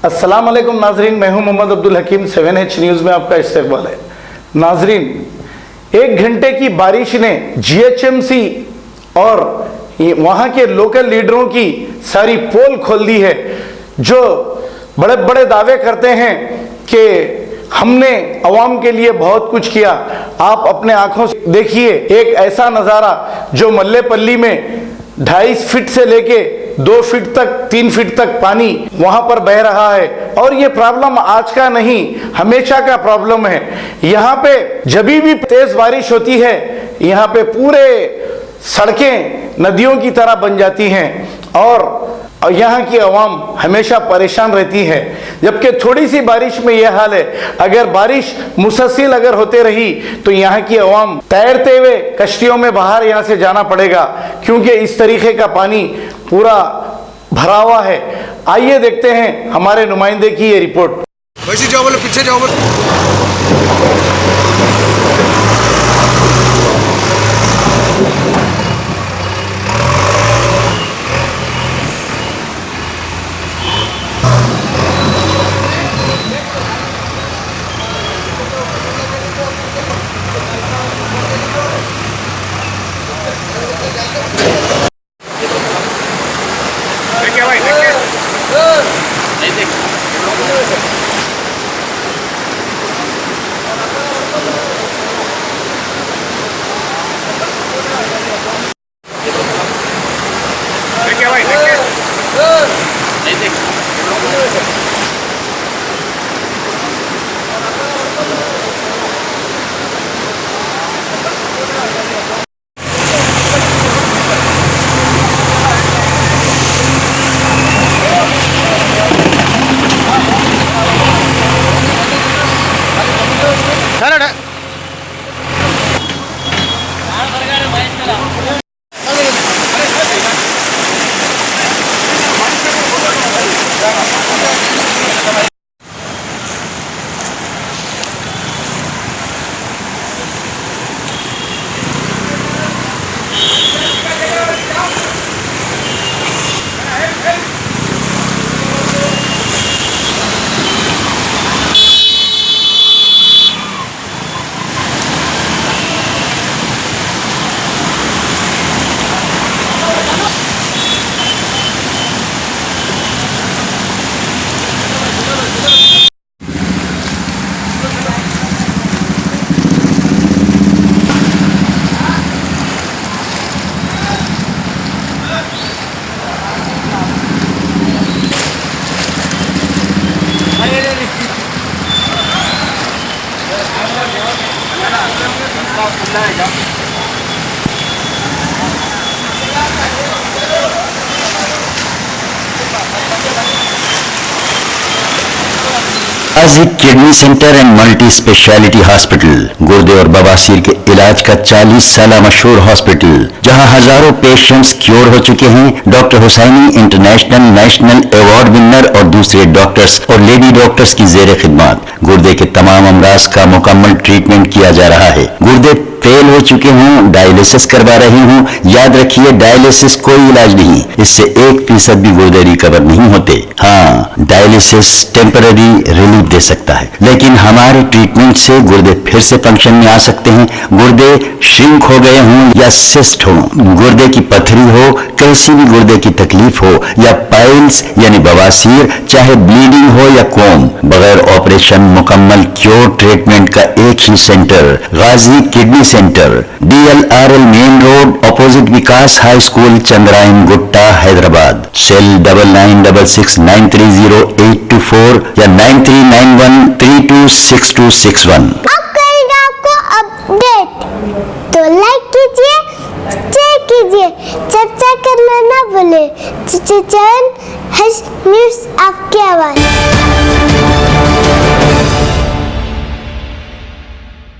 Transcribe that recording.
अस्सलाम वालेकुम नाजरीन, मैं हूं मोहम्मद अब्दुल हकीम। 7H न्यूज़ में आपका इस्तकबाल है। नाजरीन, 1 घंटे की बारिश ने GHMC और वहां के लोकल लीडरों की सारी पोल खोल दी है, जो बड़े बड़े दावे करते हैं कि हमने अवाम के लिए बहुत कुछ किया। आप अपने आंखों से देखिए एक ऐसा नज़ारा जो मल्लेपल्ली में 2.5 फीट से लेके 2 फीट तक 3 फीट तक पानी वहां पर बह रहा है। और ये प्रॉब्लम आज का नहीं, हमेशा का प्रॉब्लम है। यहाँ पे जब भी तेज बारिश होती है, यहाँ पे पूरे सड़कें नदियों की तरह बन जाती हैं और यहाँ की आवाम हमेशा परेशान रहती है। जबकि थोड़ी सी बारिश में यह हाल है। अगर बारिश मुसलसल अगर होते रही तो यहाँ की आवाम तैरते हुए कश्तियों में बाहर यहाँ से जाना पड़ेगा, क्योंकि इस तरीके का पानी पूरा भरा हुआ है। आइए देखते हैं हमारे नुमाइंदे की ये रिपोर्ट। वैसे जाओ, बोलो पीछे जाओ, Ghazi kidney centre and multi speciality hospital गुर्दे और बवासीर के इलाज का 40 साल मशहूर हॉस्पिटल, जहां हजारों पेशेंट्स क्योर हो चुके हैं। Doctor Husaini international national award winner और दूसरे डॉक्टर्स और लेडी डॉक्टर्स की जेर खिदमत गुर्दे के तमाम अमराज का मुकम्मल ट्रीटमेंट किया जा रहा है। गुर्दे फेल हो चुके हों, डायलिसिस करवा रही हूँ, याद रखिए डायलिसिस कोई इलाज नहीं, इससे 1% भी गुर्दे रिकवर नहीं होते। हाँ, डायलिसिस टेम्पररी रिलीफ दे सकता है, लेकिन हमारे ट्रीटमेंट से गुर्दे फिर से फंक्शन में आ सकते हैं। गुर्दे श्रिंक हो गए हों या सिस्ट हो, गुर्दे की पथरी हो, कैसी भी गुर्दे की तकलीफ हो, या पाइल्स यानी बवासीर, चाहे ब्लीडिंग हो या कोम, बगैर ऑपरेशन मुकम्मल क्योर ट्रीटमेंट का एक ही सेंटर, Ghazi kidney centre, DLRL main road, opposite Vikas high school, Chandrayan Gutta, Hyderabad. Cell 9966930824 या 9391326261। अब करेंगे आपको अपडेट, तो लाइक कीजिए, शेयर कीजिए, चर्चा करना ना भूले। चैनल न्यूज़ आपकी आवाज़।